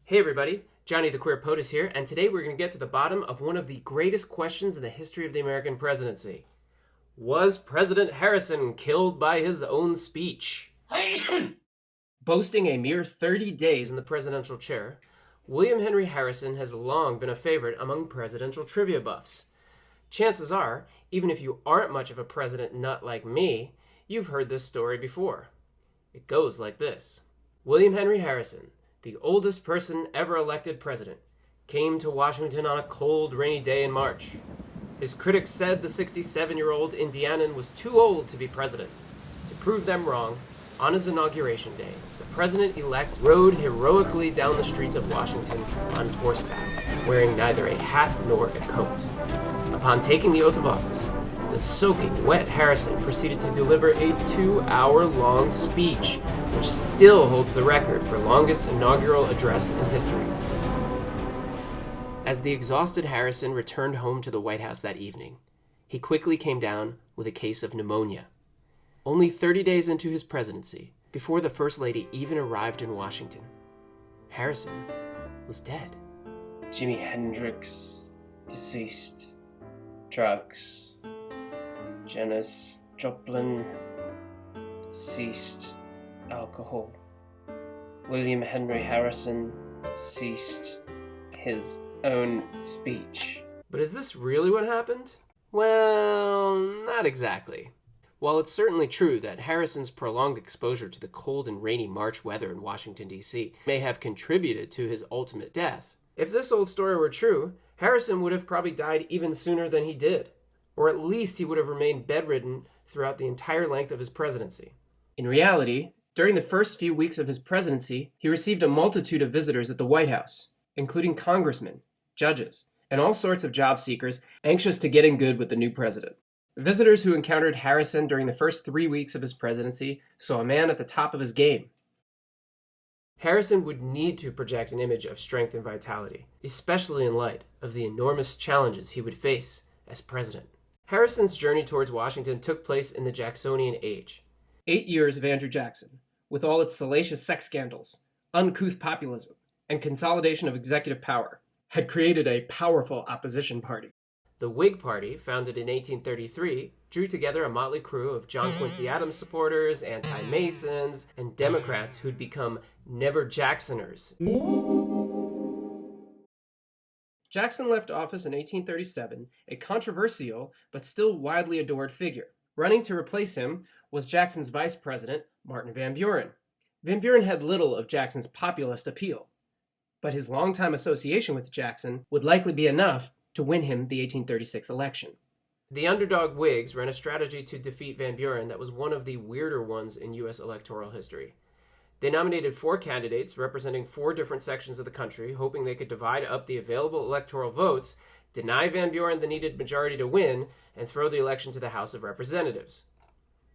Hey everybody, Johnny the Queer POTUS here, and today we're going to get to the bottom of one of the greatest questions in the history of the American presidency. Was President Harrison killed by his own speech? Boasting a mere 30 days in the presidential chair, William Henry Harrison has long been a favorite among presidential trivia buffs. Chances are, even if you aren't much of a president nut like me, you've heard this story before. It goes like this. William Henry Harrison, the oldest person ever elected president, came to Washington on a cold, rainy day in March. His critics said the 67-year-old Indianan was too old to be president. To prove them wrong, on his inauguration day, the president-elect rode heroically down the streets of Washington on horseback, wearing neither a hat nor a coat. Upon taking the oath of office, the soaking wet Harrison proceeded to deliver a 2-hour-long speech, which still holds the record for longest inaugural address in history. As the exhausted Harrison returned home to the White House that evening, he quickly came down with a case of pneumonia. Only 30 days into his presidency, before the First Lady even arrived in Washington, Harrison was dead. Jimi Hendrix, deceased. Drugs. Janis Joplin, deceased. Alcohol. William Henry Harrison ceased his own speech. But is this really what happened? Well, not exactly. While it's certainly true that Harrison's prolonged exposure to the cold and rainy March weather in Washington, D.C. may have contributed to his ultimate death, if this old story were true, Harrison would have probably died even sooner than he did. Or at least he would have remained bedridden throughout the entire length of his presidency. In reality, during the first few weeks of his presidency, he received a multitude of visitors at the White House, including congressmen, judges, and all sorts of job seekers anxious to get in good with the new president. Visitors who encountered Harrison during the first 3 weeks of his presidency saw a man at the top of his game. Harrison would need to project an image of strength and vitality, especially in light of the enormous challenges he would face as president. Harrison's journey towards Washington took place in the Jacksonian age. 8 years of Andrew Jackson, with all its salacious sex scandals, uncouth populism, and consolidation of executive power, had created a powerful opposition party. The Whig Party, founded in 1833, drew together a motley crew of John Quincy Adams supporters, anti-Masons, and Democrats who'd become never-Jacksoners. Jackson left office in 1837, a controversial but still widely adored figure. Running to replace him was Jackson's vice president, Martin Van Buren. Van Buren had little of Jackson's populist appeal, but his longtime association with Jackson would likely be enough to win him the 1836 election. The underdog Whigs ran a strategy to defeat Van Buren that was one of the weirder ones in U.S. electoral history. They nominated 4 candidates representing 4 different sections of the country, hoping they could divide up the available electoral votes, deny Van Buren the needed majority to win, and throw the election to the House of Representatives.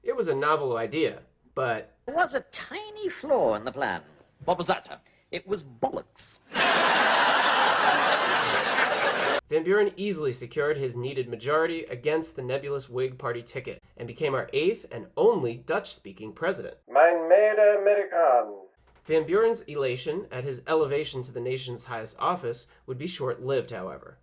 It was a novel idea, but There was a tiny flaw in the plan. What was that, sir? It was bollocks. Van Buren easily secured his needed majority against the nebulous Whig Party ticket and became our 8th and only Dutch-speaking president. Mein Mede Amerikan. Van Buren's elation at his elevation to the nation's highest office would be short-lived, however.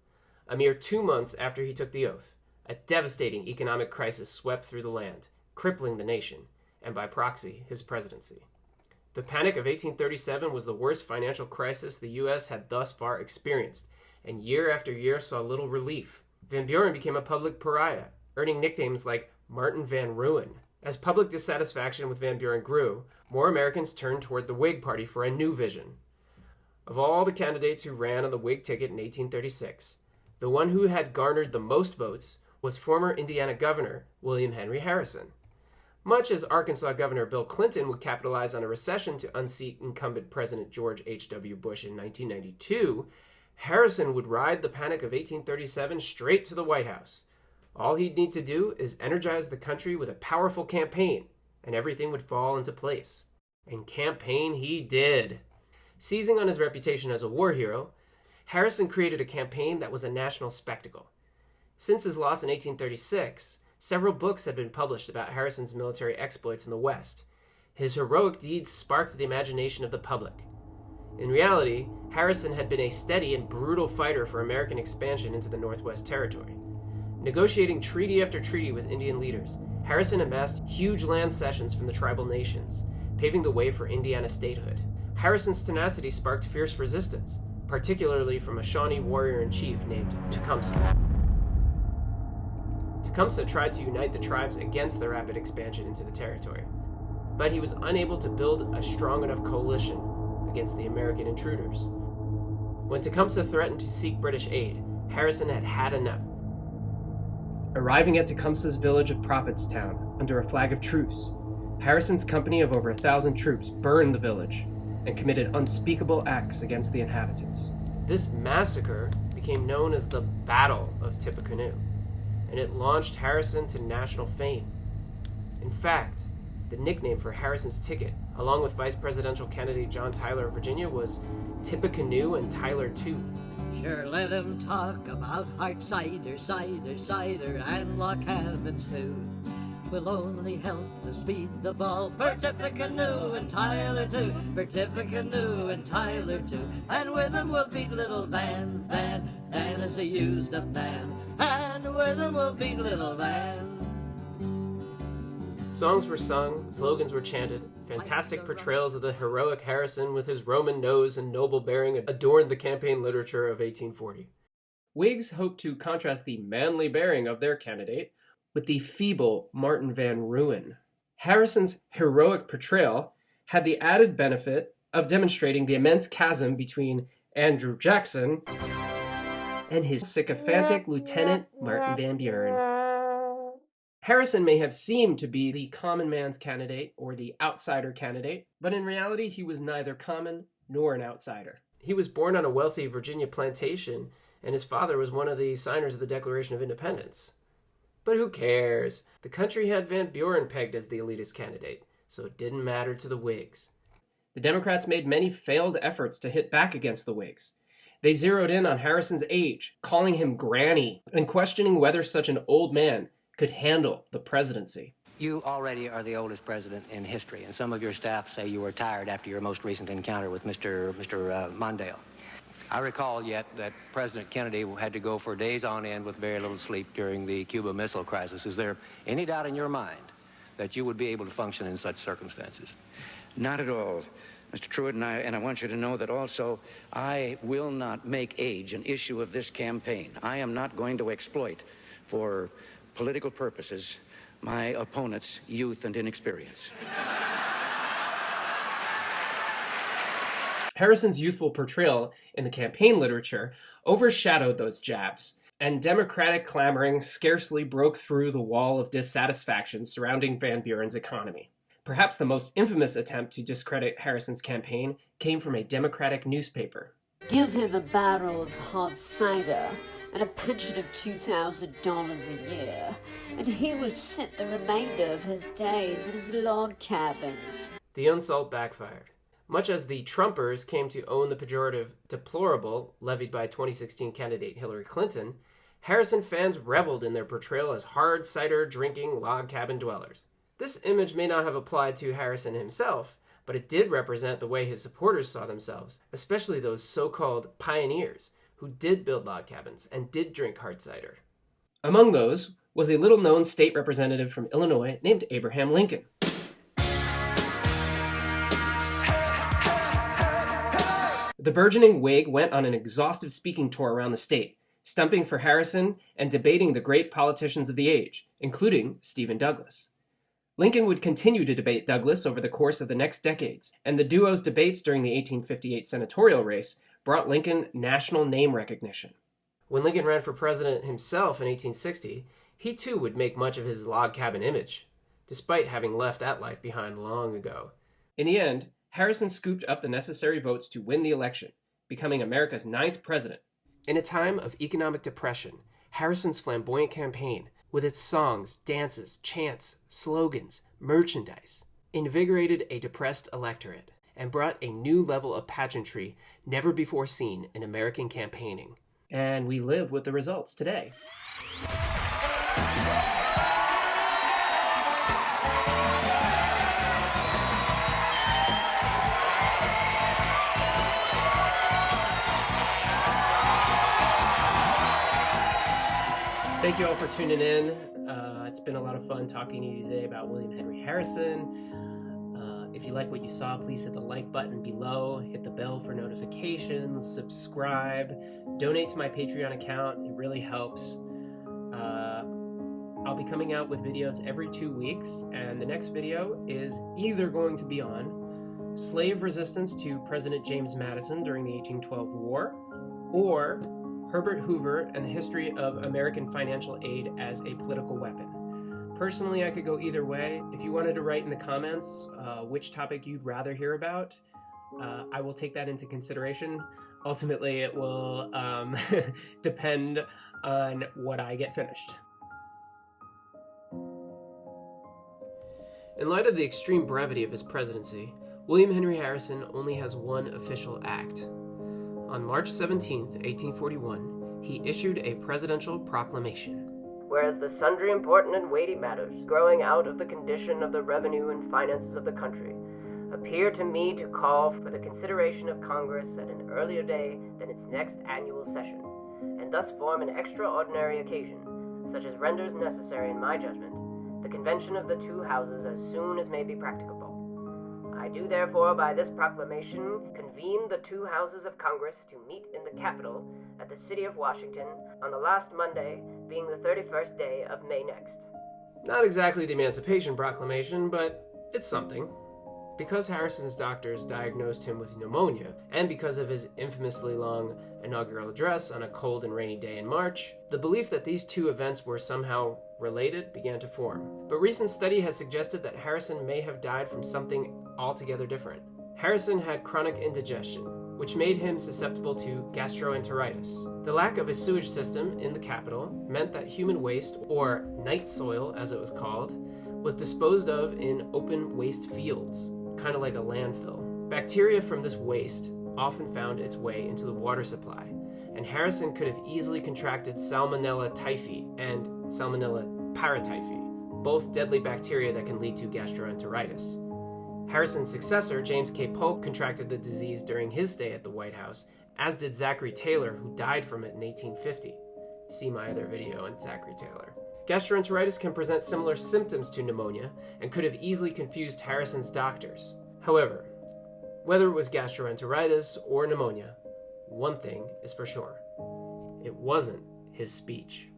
A mere 2 months after he took the oath, a devastating economic crisis swept through the land, crippling the nation, and by proxy, his presidency. The Panic of 1837 was the worst financial crisis the U.S. had thus far experienced, and year after year saw little relief. Van Buren became a public pariah, earning nicknames like Martin Van Ruin. As public dissatisfaction with Van Buren grew, more Americans turned toward the Whig Party for a new vision. Of all the candidates who ran on the Whig ticket in 1836, the one who had garnered the most votes was former Indiana Governor William Henry Harrison. Much as Arkansas Governor Bill Clinton would capitalize on a recession to unseat incumbent President George H.W. Bush in 1992, Harrison would ride the Panic of 1837 straight to the White House. All he'd need to do is energize the country with a powerful campaign, and everything would fall into place. And campaign he did. Seizing on his reputation as a war hero, Harrison created a campaign that was a national spectacle. Since his loss in 1836, several books had been published about Harrison's military exploits in the West. His heroic deeds sparked the imagination of the public. In reality, Harrison had been a steady and brutal fighter for American expansion into the Northwest Territory. Negotiating treaty after treaty with Indian leaders, Harrison amassed huge land cessions from the tribal nations, paving the way for Indiana statehood. Harrison's tenacity sparked fierce resistance, particularly from a Shawnee warrior-in-chief named Tecumseh. Tecumseh tried to unite the tribes against the rapid expansion into the territory, but he was unable to build a strong enough coalition against the American intruders. When Tecumseh threatened to seek British aid, Harrison had had enough. Arriving at Tecumseh's village of Prophetstown under a flag of truce, Harrison's company of over 1,000 troops burned the village and committed unspeakable acts against the inhabitants. This massacre became known as the Battle of Tippecanoe, and it launched Harrison to national fame. In fact, the nickname for Harrison's ticket, along with vice presidential candidate John Tyler of Virginia, was Tippecanoe and Tyler too. Sure, let 'em talk about hard cider, cider, cider, and log cabins too. Will only help to speed the ball for Tippecanoe and Tyler too, for Tippecanoe and Tyler too. And with them we'll beat little Van, Van is a used up man. And with them we'll beat little Van. Songs were sung, slogans were chanted, fantastic portrayals of the heroic Harrison with his Roman nose and noble bearing adorned the campaign literature of 1840. Whigs hoped to contrast the manly bearing of their candidate with the feeble Martin Van Ruin. Harrison's heroic portrayal had the added benefit of demonstrating the immense chasm between Andrew Jackson and his sycophantic Lieutenant Martin Van Buren. Harrison may have seemed to be the common man's candidate or the outsider candidate, but in reality he was neither common nor an outsider. He was born on a wealthy Virginia plantation, and his father was one of the signers of the Declaration of Independence. But who cares? The country had Van Buren pegged as the elitist candidate, so it didn't matter to the Whigs. The Democrats made many failed efforts to hit back against the Whigs. They zeroed in on Harrison's age, calling him Granny, and questioning whether such an old man could handle the presidency. You already are the oldest president in history, and some of your staff say you were tired after your most recent encounter with Mr. Mondale. I recall yet that President Kennedy had to go for days on end with very little sleep during the Cuba Missile Crisis. Is there any doubt in your mind that you would be able to function in such circumstances? Not at all, Mr. Truitt, and I want you to know that also I will not make age an issue of this campaign. I am not going to exploit for political purposes my opponent's youth and inexperience. Harrison's youthful portrayal in the campaign literature overshadowed those jabs, and Democratic clamoring scarcely broke through the wall of dissatisfaction surrounding Van Buren's economy. Perhaps the most infamous attempt to discredit Harrison's campaign came from a Democratic newspaper. Give him a barrel of hard cider and a pension of $2,000 a year, and he will sit the remainder of his days in his log cabin. The insult backfired. Much as the Trumpers came to own the pejorative deplorable levied by 2016 candidate Hillary Clinton, Harrison fans reveled in their portrayal as hard cider drinking log cabin dwellers. This image may not have applied to Harrison himself, but it did represent the way his supporters saw themselves, especially those so-called pioneers who did build log cabins and did drink hard cider. Among those was a little-known state representative from Illinois named Abraham Lincoln. The burgeoning Whig went on an exhaustive speaking tour around the state, stumping for Harrison and debating the great politicians of the age, including Stephen Douglas. Lincoln would continue to debate Douglas over the course of the next decades, and the duo's debates during the 1858 senatorial race brought Lincoln national name recognition. When Lincoln ran for president himself in 1860, he too would make much of his log cabin image, despite having left that life behind long ago. In the end, Harrison scooped up the necessary votes to win the election, becoming America's 9th president. In a time of economic depression, Harrison's flamboyant campaign, with its songs, dances, chants, slogans, merchandise, invigorated a depressed electorate and brought a new level of pageantry never before seen in American campaigning. And we live with the results today. Thank you all for tuning in. It's been a lot of fun talking to you today about William Henry Harrison. If you like what you saw, please hit the like button below, hit the bell for notifications, subscribe, donate to my Patreon account. It really helps. I'll be coming out with videos every 2 weeks, and the next video is either going to be on slave resistance to President James Madison during the 1812 War, or Herbert Hoover and the history of American financial aid as a political weapon. Personally, I could go either way. If you wanted to write in the comments which topic you'd rather hear about, I will take that into consideration. Ultimately, it will depend on what I get finished. In light of the extreme brevity of his presidency, William Henry Harrison only has one official act. On March 17, 1841, he issued a presidential proclamation. Whereas the sundry important and weighty matters growing out of the condition of the revenue and finances of the country appear to me to call for the consideration of Congress at an earlier day than its next annual session, and thus form an extraordinary occasion, such as renders necessary, in my judgment, the convention of the two houses as soon as may be practicable. I do therefore by this proclamation convene the two houses of Congress to meet in the Capitol at the city of Washington on the last Monday, being the 31st day of May next. Not exactly the Emancipation Proclamation, but it's something. Because Harrison's doctors diagnosed him with pneumonia, and because of his infamously long inaugural address on a cold and rainy day in March, the belief that these two events were somehow related began to form. But recent study has suggested that Harrison may have died from something altogether different. Harrison had chronic indigestion, which made him susceptible to gastroenteritis. The lack of a sewage system in the capital meant that human waste, or night soil as it was called, was disposed of in open waste fields, kind of like a landfill. Bacteria from this waste often found its way into the water supply, and Harrison could have easily contracted Salmonella typhi and Salmonella paratyphi, both deadly bacteria that can lead to gastroenteritis. Harrison's successor, James K. Polk, contracted the disease during his stay at the White House, as did Zachary Taylor, who died from it in 1850. See my other video on Zachary Taylor. Gastroenteritis can present similar symptoms to pneumonia and could have easily confused Harrison's doctors. However, whether it was gastroenteritis or pneumonia, one thing is for sure: it wasn't his speech.